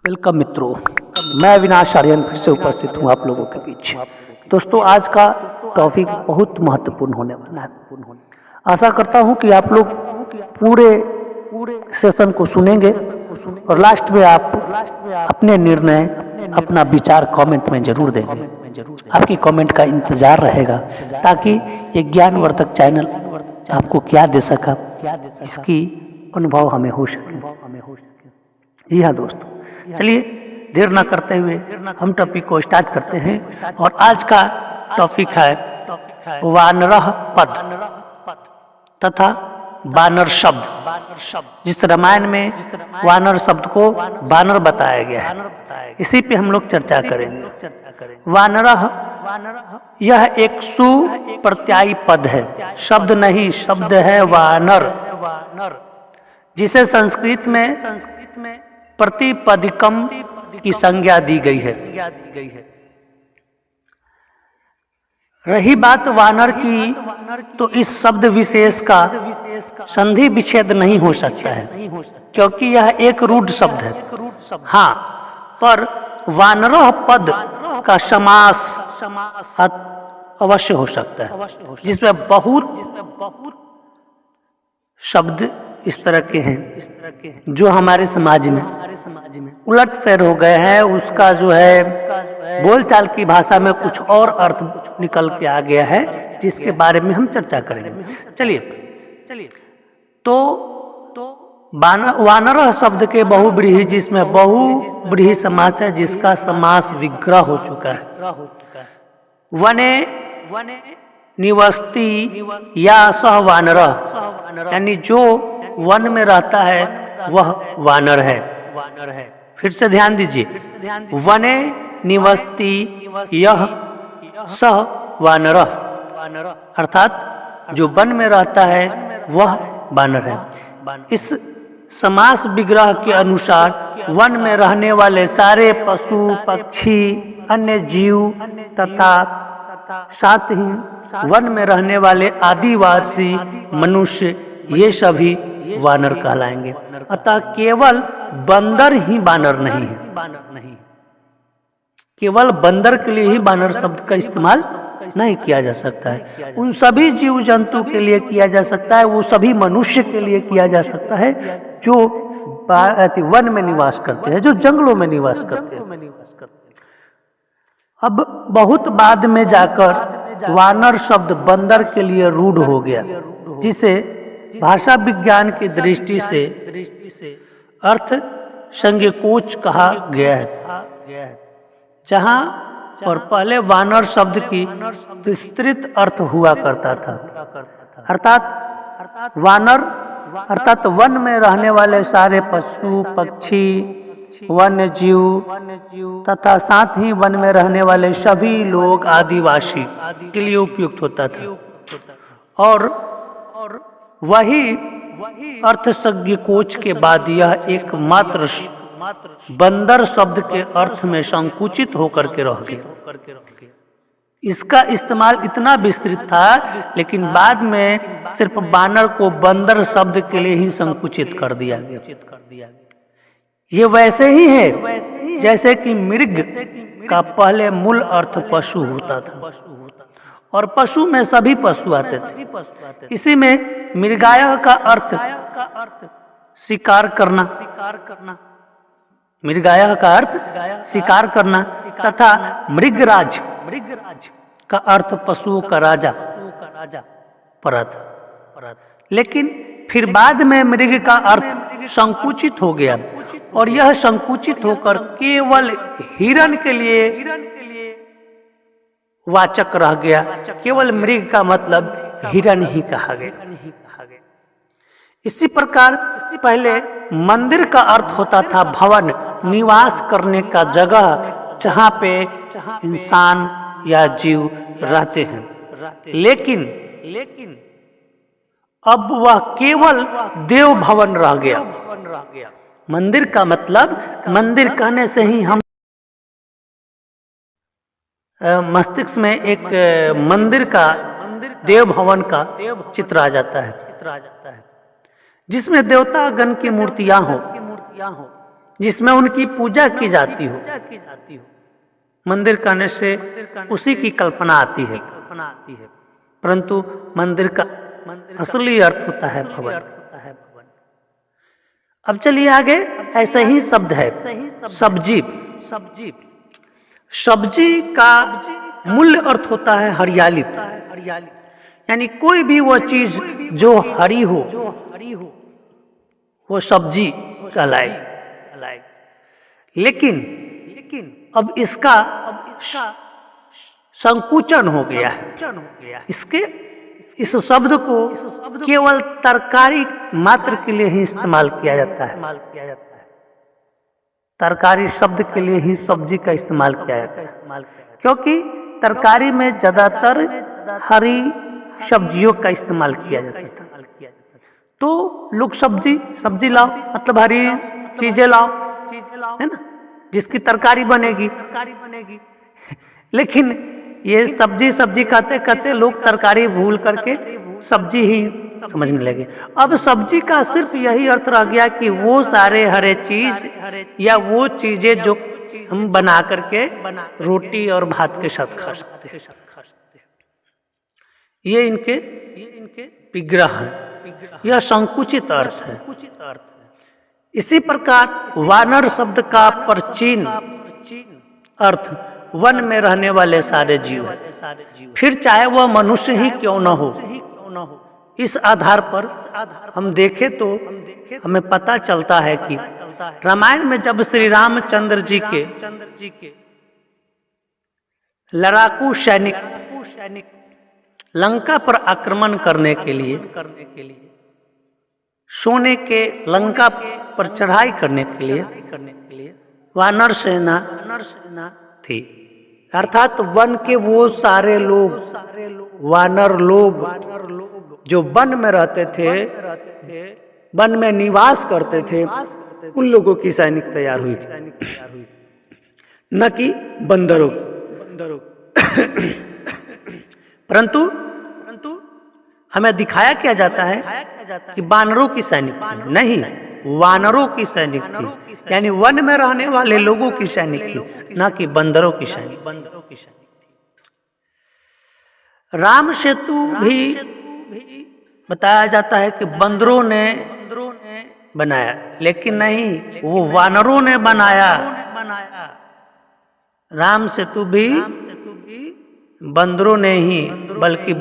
Welcome मित्रों, मैं अविनाश आर्यन फिर से उपस्थित हूँ आप लोगों के बीच। दोस्तों, आज का टॉपिक बहुत महत्वपूर्ण होने वाला है। आशा करता हूँ कि आप लोग पूरे सेशन को सुनेंगे और लास्ट में आप अपने निर्णय, अपना विचार कमेंट में जरूर देंगे। आपकी कमेंट का इंतजार रहेगा ताकि ये ज्ञानवर्धक चैनल आपको क्या दे सका, इसकी अनुभव हमें हो सके। जी हाँ दोस्तों, चलिए देर ना करते हुए हम टॉपिक को स्टार्ट करते हैं। और आज का टॉपिक है वानरः पद तथा वानर शब्द। जिस रामायण में वानर शब्द को वानर बताया गया है, इसी पे हम लोग चर्चा करेंगे। वानरः यह एक सुप्रत्ययी पद है, शब्द नहीं, शब्द है वानर, जिसे संस्कृत में प्रतिपदिकम की संज्ञा दी गई है। रही बात वानर की, तो इस शब्द विशेष का संधि विच्छेद नहीं हो सकता है, क्योंकि यह एक रूढ़ शब्द है। हाँ, पर वानरः पद का समास अवश्य हो सकता है, जिसमें बहुत शब्द इस तरह के हैं जो हमारे समाज में उलट फेर हो गए हैं। उसका जो है बोलचाल की भाषा में कुछ और अर्थ निकल के आ गया है, जिसके बारे में हम चर्चा करेंगे। चलिए तो वानर शब्द के बहुव्रीहि, जिसमें बहुव्रीहि समास है, जिसका समास विग्रह हो चुका है। वने निवस्ति या सह वानर, यानी जो वन में रहता है वह वानर है। फिर से ध्यान दीजिए, वने निवस्ति यह सह वानर, अर्थात जो वन में रहता है वह वानर है। इस समास विग्रह के अनुसार वन में रहने वाले सारे पशु पक्षी, अन्य जीव तथा साथ ही वन में रहने वाले आदिवासी मनुष्य, ये सभी वानर कहलाएंगे। अतः केवल बंदर ही वानर नहीं है। केवल बंदर के लिए ही वानर शब्द का इस्तेमाल नहीं किया जा सकता है। उन सभी जीव जंतु के लिए किया जा सकता है, वो सभी मनुष्य के लिए किया जा सकता है जो वन में निवास करते हैं, जो जंगलों में निवास करते हैं। अब बहुत बाद में जाकर वानर शब्द बंदर के लिए रूढ़ हो गया, जिसे भाषा विज्ञान की दृष्टि से अर्थ संज्ञकोच कहा गया है। जहाँ और पहले वानर शब्द की विस्तृत अर्थ हुआ करता था, अर्थात वानर अर्थात वन में रहने वाले सारे पशु पक्षी, वन्य जीव तथा साथ ही वन में रहने वाले सभी लोग, आदिवासी के लिए उपयुक्त होता था। और वही अर्थ संज्ञकोच के बाद यह एकमात्र बंदर शब्द के अर्थ में संकुचित होकर के रह गया। इसका इस्तेमाल इतना विस्तृत था, लेकिन बाद में सिर्फ बानर को बंदर शब्द के लिए ही संकुचित कर दिया गया। ये वैसे ही है जैसे कि मृग का पहले मूल अर्थ पशु होता था, और पशु में सभी पशु आते थे। इसी में मृगायः का अर्थ शिकार करना, मृगायः का अर्थ शिकार करना तथा मृगराज का अर्थ पशुओं का राजा पड़ा था। लेकिन फिर बाद में मृग का अर्थ संकुचित हो गया, और यह संकुचित होकर केवल हिरण के लिए वाचक रह गया। केवल मृग का मतलब हिरण ही कहा गया। इसी प्रकार पहले मंदिर का अर्थ होता था भवन, निवास करने का जगह, जहाँ पे इंसान या जीव रहते हैं। लेकिन अब वह केवल देव भवन रह गया। मंदिर का मतलब, मंदिर कहने से ही हम मस्तिष्क में एक मंदिर का, देव भवन का चित्र आ जाता है, जिसमें देवता गण की मूर्तियां हो। जिसमें उनकी पूजा की जाती हो। मंदिर कहने से उसी की कल्पना आती है, परंतु मंदिर का असली अर्थ होता है भवन। अब चलिए आगे, ऐसा ही शब्द है सब्जी। सब्जी का मूल अर्थ होता है हरियाली, यानी कोई भी वो चीज जो हरी हो वो सब्जी कहलाए। लेकिन अब इसका संकुचन हो गया है। इस शब्द को केवल तरकारी मात्र के लिए ही इस्तेमाल किया जाता है। तरकारी शब्द के लिए ही सब्जी का इस्तेमाल किया जाता है, क्योंकि तरकारी में ज्यादातर हरी सब्जियों का इस्तेमाल किया जाता है। तो लोग सब्जी लाओ मतलब हरी चीजें लाओ, है ना, जिसकी तरकारी बनेगी। लेकिन ये सब्जी कहते कहते लोग तरकारी भूल करके सब्जी ही समझने लगे। अब सब्जी का सिर्फ यही अर्थ रह गया कि वो सारे हरे चीज या वो चीजें जो हम बना करके रोटी और भात के साथ खा सकते हैं। ये इनके विग्रह है, यह संकुचित अर्थ है। इसी प्रकार वानर शब्द का प्राचीन अर्थ वन में रहने वाले सारे जीव है, फिर चाहे वह मनुष्य ही क्यों न हो। इस आधार पर हम देखें तो हमें पता चलता है कि रामायण में जब श्री रामचंद्र जी के लड़ाकू सैनिक लंका पर आक्रमण करने के लिए सोने के लंका पर चढ़ाई करने के लिए वानर सेना थी, अर्थात वन के वो सारे लोग वानर लोग जो वन में रहते थे, वन में निवास करते थे, उन लोगों की सैनिक तैयार हुई थी, न कि बंदरों की। परंतु हमें दिखाया क्या जाता है कि वानरों की सैनिक थी, नहीं, वानरों की सैनिक थी, यानी वन में रहने वाले लोगों की सैनिक थी, न कि बंदरों की सैनिक। राम सेतु भी बताया जाता है कि बंदरों ने बनाया, लेकिन नहीं, वो वानरों ने बनाया। राम सेतु भी बंदरों ने ही, बल्कि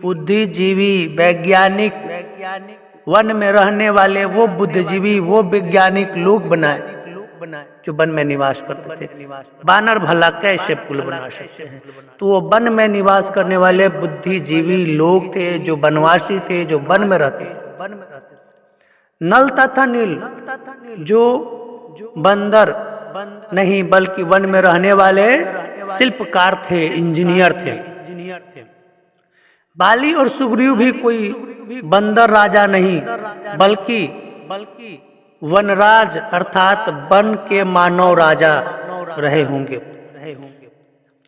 बुद्धिजीवी वैज्ञानिक वन में रहने वाले वो बुद्धिजीवी वो वैज्ञानिक लोग बनाए जो वन में निवास करते थे। वानर भला कैसे पुल बना सकते हैं? तो वो वन में निवास करने वाले बुद्धिजीवी लोग थे, जो वनवासी थे, जो वन में रहते थे। नल तथा नील जो बंदर नहीं बल्कि वन में रहने वाले शिल्पकार थे, इंजीनियर थे। बाली और सुग्रीव भी कोई बंदर राजा नहीं बल्कि वनराज अर्थात वन के मानव राजा रहे होंगे,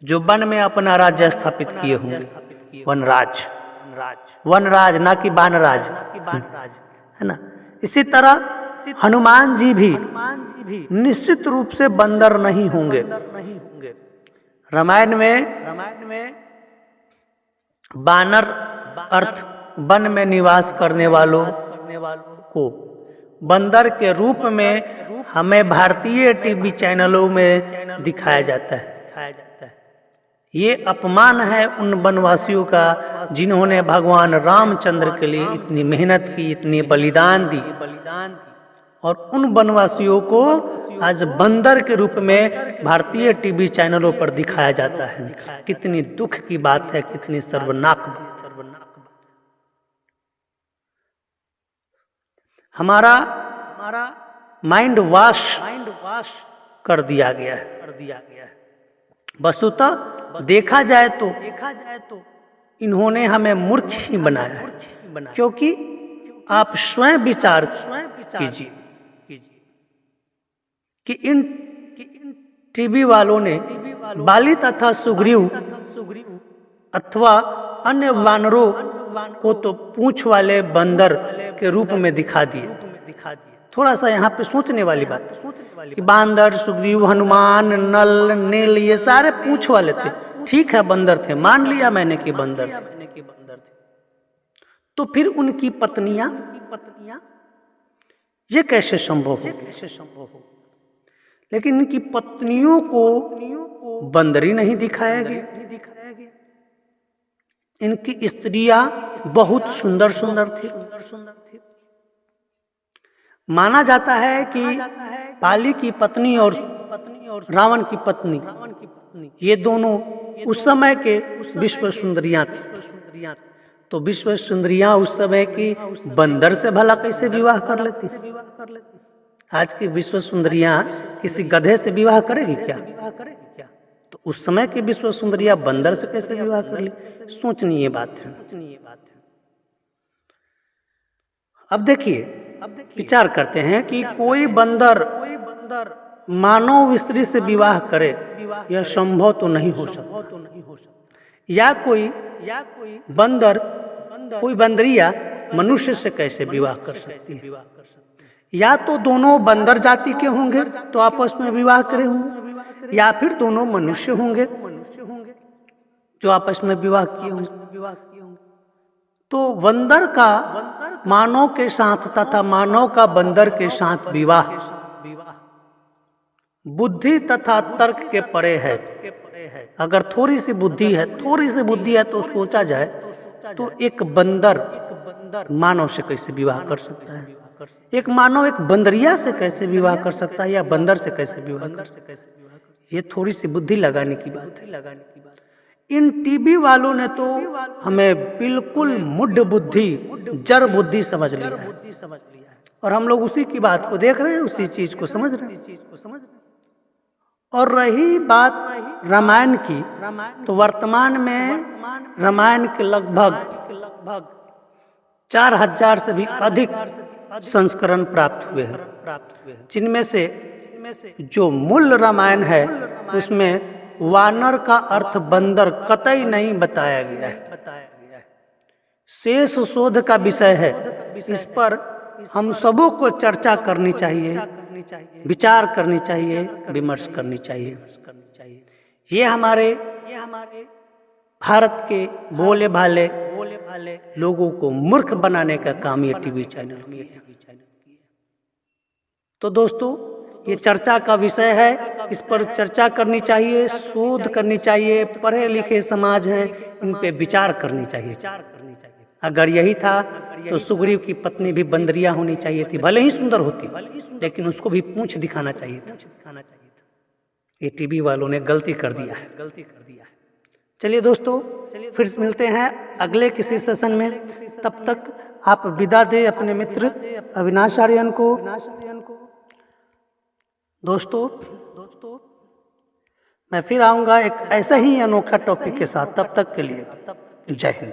जो वन में अपना राज्य स्थापित किए होंगे। वनराज ना कि वानराज, है ना। इसी तरह हनुमान जी भी निश्चित रूप से बंदर नहीं होंगे। रामायण में वानर अर्थ वन में निवास करने वालों को बंदर के रूप में हमें भारतीय टीवी चैनलों में दिखाया जाता है। ये अपमान है उन वनवासियों का जिन्होंने भगवान रामचंद्र के लिए इतनी मेहनत की, इतनी बलिदान दी, और उन वनवासियों को आज बंदर के रूप में भारतीय टीवी चैनलों पर दिखाया जाता है। कितनी दुख की बात है, कितनी सर्वनाक बात। हमारा माइंड वॉश कर दिया गया है। वस्तुतः देखा जाए तो इन्होंने हमें मूर्ख ही बनाया है, क्योंकि आप स्वयं विचार कीजिए कि इन टीवी वालों ने बाली तथा सुग्रीव अथवा अन्य वानरों को तो पूंछ वाले बंदर के रूप में दिखा दिए, थोड़ा सा यहाँ पे सोचने वाली बात है कि बांदर, सुग्रीव, हनुमान, नल, नील ये सारे पूंछ वाले थे। ठीक है बंदर थे, मान लिया मैंने कि बंदर थे, तो फिर उनकी पत्नियां ये कैसे संभव हो? लेकिन इनकी पत्नियों को बंदरी नहीं दिखाया गया। इनकी स्त्रियां बहुत सुंदर सुंदर थी। माना जाता है कि पाली की पत्नी और रावण की पत्नी ये दोनों उस समय के विश्व सुंदरियां थी। तो विश्व सुंदरियां उस समय की बंदर से भला कैसे विवाह कर लेती? आज की विश्व सुंदरियां किसी गधे से विवाह करेगी क्या? तो उस समय की विश्व सुंदरियां बंदर से कैसे विवाह कर ली? सोचनीय बात है। अब देखिए, विचार करते हैं कि कोई बंदर मानव स्त्री से विवाह करे, यह संभव तो नहीं हो सकता। या कोई बंदर, कोई बंदरिया मनुष्य से कैसे विवाह कर सकती है? या तो दोनों बंदर जाति के होंगे तो आपस में विवाह करे होंगे, या फिर दोनों मनुष्य होंगे जो आपस में विवाह किए होंगे। तो बंदर का मानव के साथ तथा मानव का बंदर के साथ विवाह बुद्धि तथा तर्क के परे है। अगर थोड़ी सी बुद्धि है तो सोचा जाए तो एक बंदर मानव से कैसे विवाह कर सकता है? एक मानव एक बंदरिया से कैसे विवाह कर सकता है, या बंदर से कैसे विवाह कर सकता है? ये थोड़ी सी बुद्धि लगाने की बात है। इन टीवी वालों ने तो हमें बिल्कुल मुड बुद्धि, जड़ बुद्धि समझ लिया है, और हम लोग उसी की बात को देख रहे हैं, उसी चीज को समझ रहे हैं। और रही बात रामायण की, तो वर्तमान में रामायण के लगभग 4000 से भी अधिक संस्करण प्राप्त हुए हैं, जिनमें से जो मूल रामायण है उसमें वानर का अर्थ बंदर कतई नहीं बताया गया है। शेष शोध का विषय है, इस पर हम सबों को चर्चा करनी चाहिए, विचार करनी चाहिए, विमर्श करनी चाहिए। ये हमारे भारत के भोले भाले लोगों को मूर्ख बनाने का काम ये टीवी चैनल किए हैं। तो दोस्तों, ये चर्चा का विषय है, इस पर चर्चा करनी चाहिए, शोध करनी चाहिए। पढ़े लिखे समाज हैं, इन पे विचार करनी चाहिए। अगर यही था तो सुग्रीव की पत्नी भी बंदरिया होनी चाहिए थी, भले ही सुंदर होती, लेकिन उसको भी पूंछ दिखाना चाहिए था। ये टीवी वालों ने गलती कर दिया है। चलिए दोस्तों, फिर मिलते हैं अगले किसी सेशन में। तब तक आप विदा दे अपने मित्र अविनाश आर्यन को। दोस्तों, मैं फिर आऊँगा एक ऐसा ही अनोखा टॉपिक के साथ। तब तक के लिए जय हिंद।